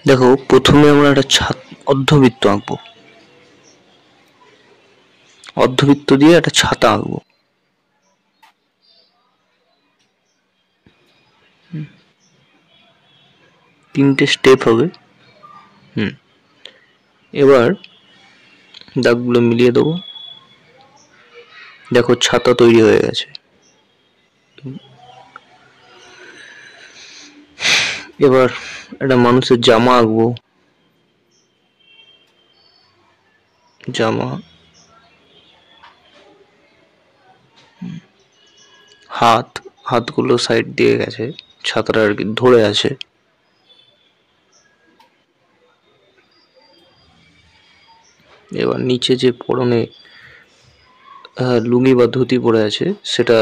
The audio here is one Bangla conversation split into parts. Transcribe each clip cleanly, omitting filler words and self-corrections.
দেখো, প্রথমে আমরা একটা অর্ধবৃত্ত আঁকবো। অর্ধবৃত্ত দিয়ে একটা ছাতা আঁকবো। তিনটে স্টেপ হবে। এবার দাগগুলো মিলিয়ে দেবো। দেখো, ছাতা তৈরি হয়ে গেছে। এবার একটা মানুষের জামা আঁকবো। জামা, হাতগুলো সাইড দিয়ে গেছে, ছাতাটা আর কি ধরে আছে। এবার নিচে যে পরনে লুঙ্গি বা ধুতি পরে আছে সেটা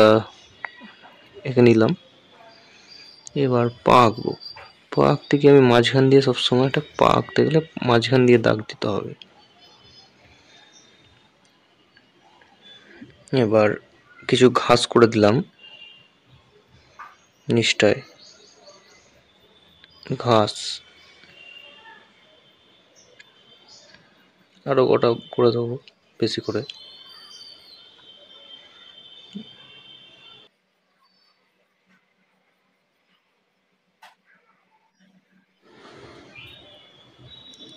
এঁকে নিলাম। এবার পা আঁকবো। পা আঁকতে গিয়ে আমি মাঝখান দিয়ে সবসময় একটা পা আঁকতে গেলে মাঝখান দিয়ে দাগ দিতে হবে। এবার কিছু ঘাস করে দিলাম নিচটায়, ঘাস। আরো কটা করে দেবো বেশি করে।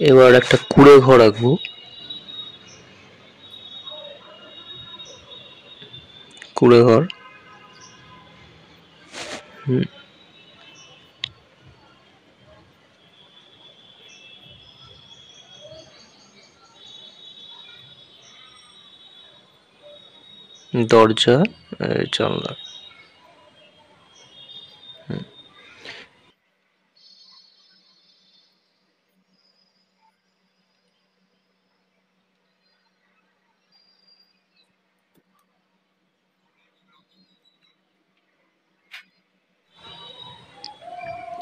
এবার একটা কুঁড়ে ঘর আঁকবো। কুঁড়ে ঘর। দরজা, জানলা।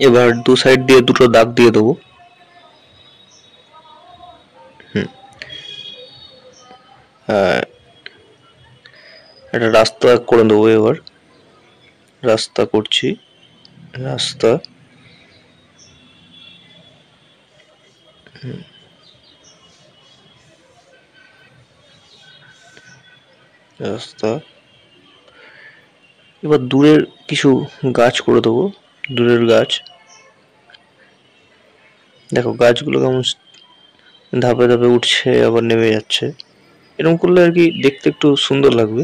এবার দু সাইড দিয়ে দুটো দাগ দিয়ে দেবো। একটা রাস্তা করে দেবো। এবার রাস্তা করছি, রাস্তা। রাস্তা। এবার দূরের কিছু গাছ করে দেবো, দূরের গাছ। দেখো গাছগুলো কেমন ধাপে ধাপে উঠছে আবার নেমে যাচ্ছে। এরকম করলে আর কি দেখতে একটু সুন্দর লাগবে।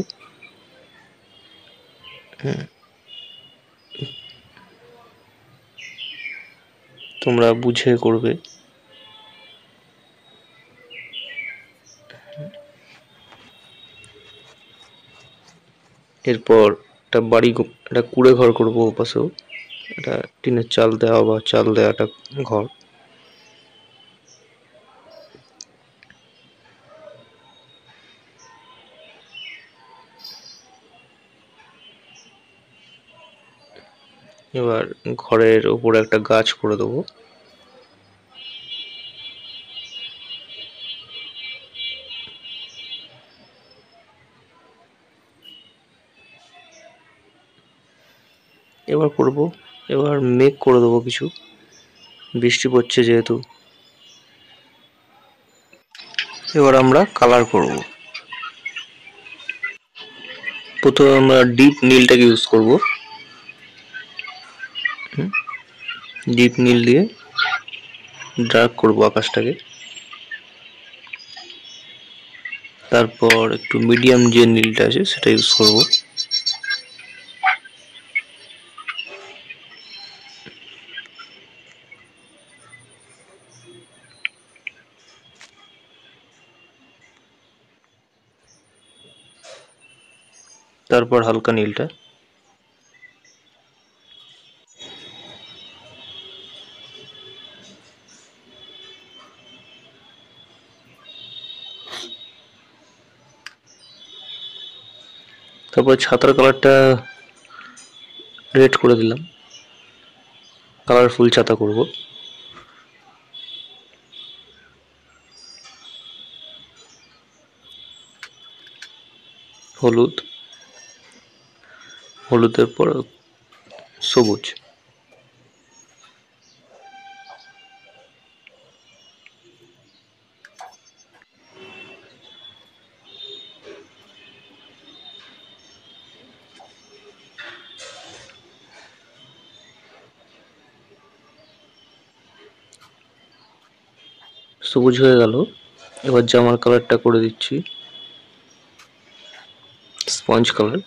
তোমরা বুঝে করবে। এরপর একটা একটা কুঁড়ে ঘর করবো ওপাশেও। একটা টিনের চাল দেওয়া বা চাল দেওয়া একটা ঘর। এবার ঘরের উপরে একটা গাছ করে দেবো। এবার মেঘ করে দেবো কিছু, বৃষ্টি পড়ছে যেহেতু। এবার আমরা কালার করব। প্রথমে আমরা ডিপ নীলটাকে ইউজ করব। ডিপ নীল দিয়ে ডার্ক করব আকাশটাকে। তারপর একটু মিডিয়াম যে নীলটা আছে সেটা ইউজ করব। তারপর হালকা নীলটা। তারপর ছাতার কালারটা রেড করে দিলাম। কালারফুল ছাতা করব। হলুদ, হলুদের পর সবুজ। সবুজ হয়ে গেল। এবার জামার কালারটা করে দিচ্ছি স্পঞ্জ কালার।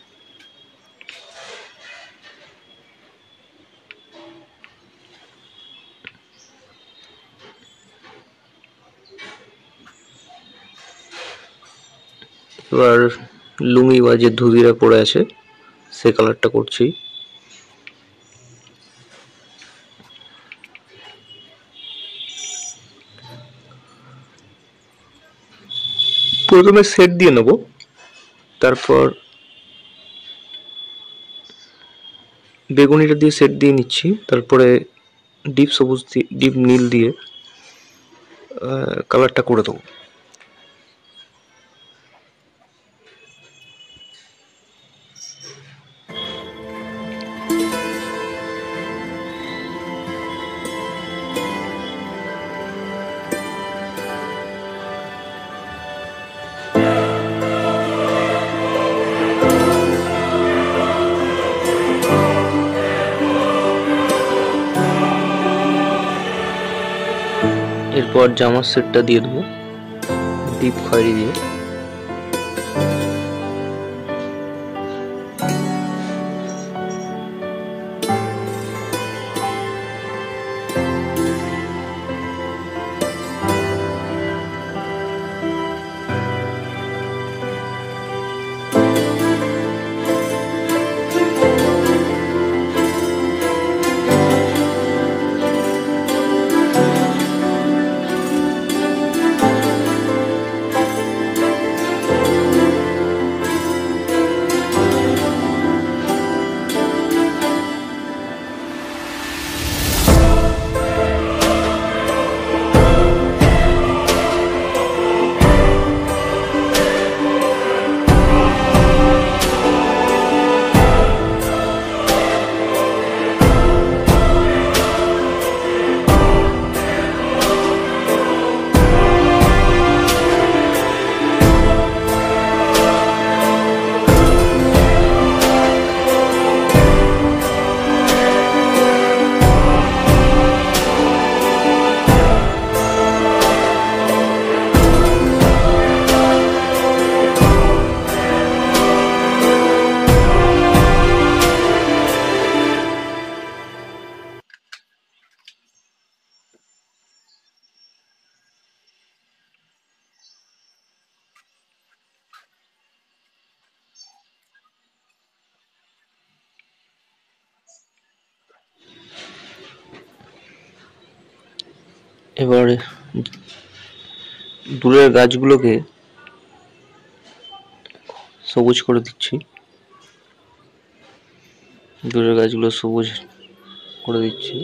এবার লুঙ্গি বা যে ধুতিটা পরে আছে সে কালারটা করছি। প্রথমে সেট দিয়ে নেব, তারপর বেগুনিটা দিয়ে সেট দিয়ে নিচ্ছি, তারপরে ডিপ সবুজ দিয়ে ডিপ নীল দিয়ে কালারটা করে দেবো। এরপর জামার সেটটা দিয়ে দেবো ডিপ খয়েরি দিয়ে। এবারে দূরের গাছগুলোকে সবুজ করে দিচ্ছি, দূরের গাছগুলো সবুজ করে দিচ্ছি।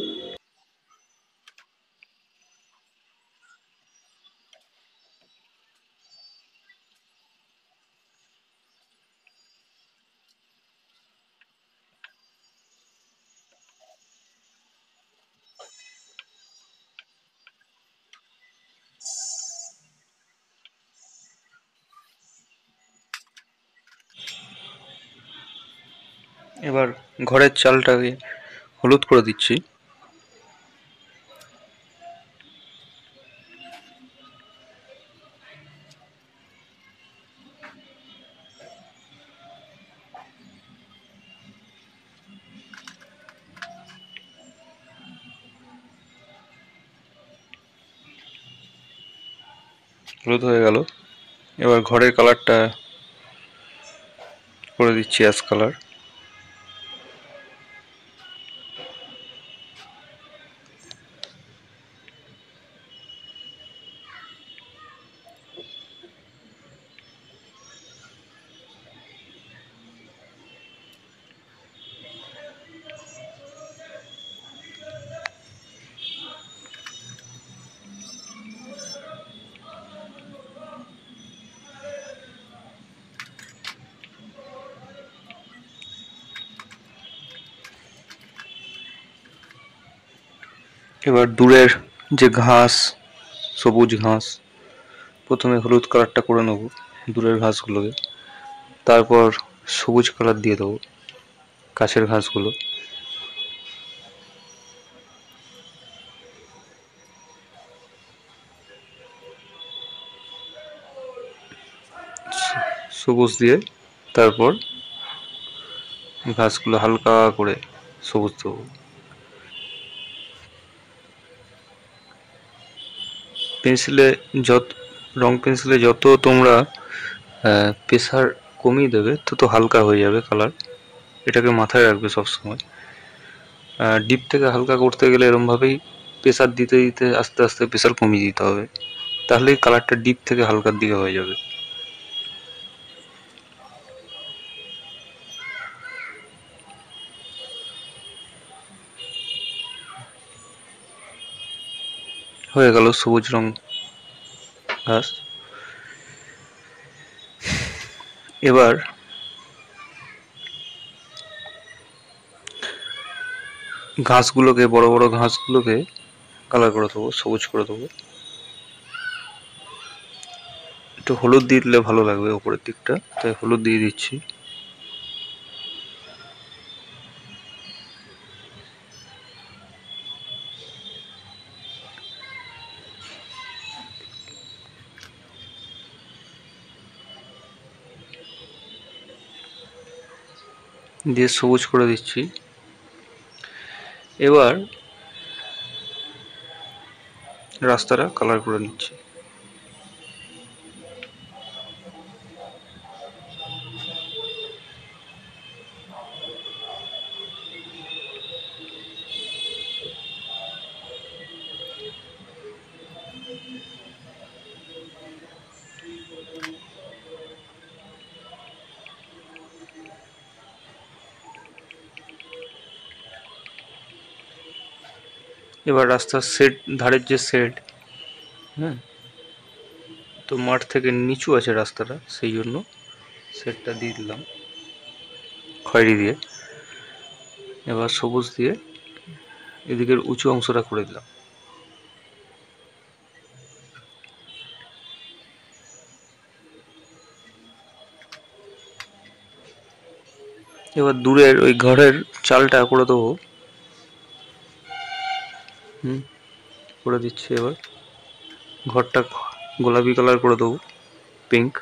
এবার ঘরের চালটাকে হলুদ করে দিচ্ছি। হলুদ হয়ে গেল। এবার ঘরের কালারটা করে দিচ্ছি অ্যাশ কালার। এবার দূরের যে ঘাস, সবুজ ঘাস, প্রথমে হলুদ কালারটা করে নেব দূরের ঘাসগুলোকে, তারপর সবুজ কালার দিয়ে দেবো কাছের ঘাসগুলো। সবুজ দিয়ে তারপর ঘাসগুলো হালকা করে সবুজ দেবো। পেন্সিলে যত রং পেন্সিলে যত তোমরা প্রেসার কমিয়ে দেবে তত হালকা হয়ে যাবে কালার, এটাকে মাথায় রাখবে সবসময়। ডিপ থেকে হালকা করতে গেলে এরমভাবেই প্রেসার দিতে দিতে আস্তে আস্তে প্রেসার কমিয়ে দিতে হবে, তাহলেই কালারটা ডিপ থেকে হালকার দিকে হয়ে যাবে। হয়ে গেল সবুজ রং ঘাস। এবার ঘাসগুলোকে, বড় বড় ঘাসগুলোকে কালার করে দেবো, সবুজ করে দেবো। একটু হলুদ দিয়ে দিলে ভালো লাগবে উপরের দিকটা, তাই হলুদ দিয়ে দিচ্ছি। দিয়ে সবুজ করে দিচ্ছি। এবার রাস্তাটা কালার করে নিচ্ছি। এবার রাস্তার ধারের যে শেড, হ্যাঁ, তো মাঠ থেকে নিচু আছে রাস্তাটা, সেই জন্য শেডটা দিয়ে দিলাম খয়েরি দিয়ে। এবার সবুজ দিয়ে এদিকের উঁচু অংশটা করে দিলাম। এবার দূরের ওই ঘরের চালটা করে দেবো। করে দিচ্ছি। এবার ঘরটা গোলাপি কালার করে দেবো, পিঙ্ক।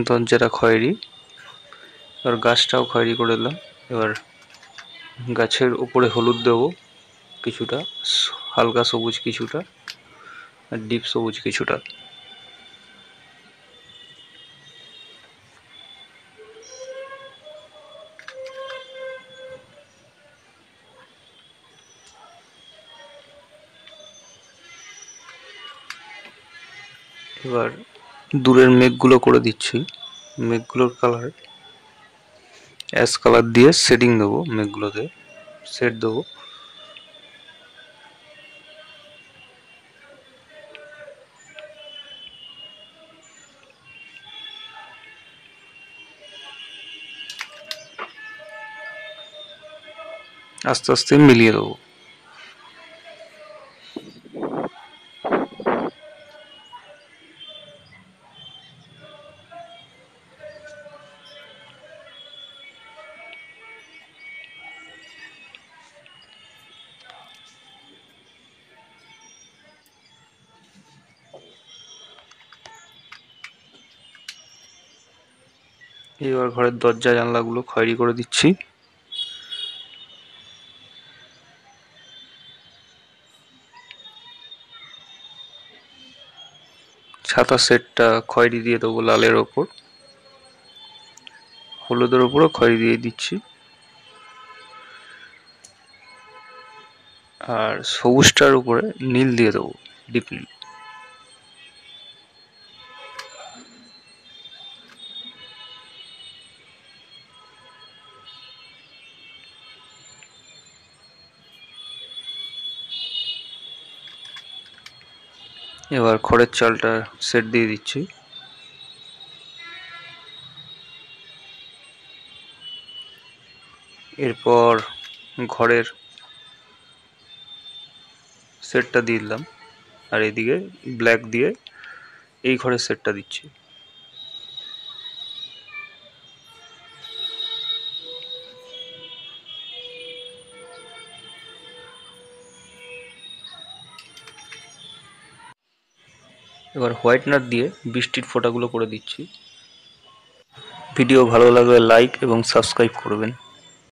দরজাটা খয়েরি, এবার গাছটাও খয়েরি করে দিলাম। এবার গাছের উপরে হলুদ দেবো কিছুটা, হালকা সবুজ কিছুটা, আর ডিপ সবুজ কিছুটা। এবার দূরের মেঘগুলো করে দিচ্ছি। মেঘগুলোর কালার অ্যাশ কালার দিয়ে শেডিং দেবো, মেঘগুলোতে শেড দেবো। আস্তে আস্তে মিলিয়ে দেবো। এবার ঘরের দরজা জানলাগুলো খয়েরি করে দিচ্ছি। ছাতা সেটটা খয়েরি দিয়ে দেবো লালের ওপর, হলুদের ওপরও খয়েরি দিয়ে দিচ্ছি। আর সবুজটার উপরে নীল দিয়ে দেবো, ডিপ নীল। এবার খড়ের চালটা সেট দিয়ে দিচ্ছি। এরপর ঘরের সেটটা দিয়ে দিলাম, আর এদিকে ব্ল্যাক দিয়ে এই ঘরের সেটটা দিচ্ছি। এবার হোয়াইটনার দিয়ে বৃষ্টির ফোঁটাগুলো করে দিচ্ছি। ভিডিও ভালো লাগলে লাইক এবং সাবস্ক্রাইব করবেন।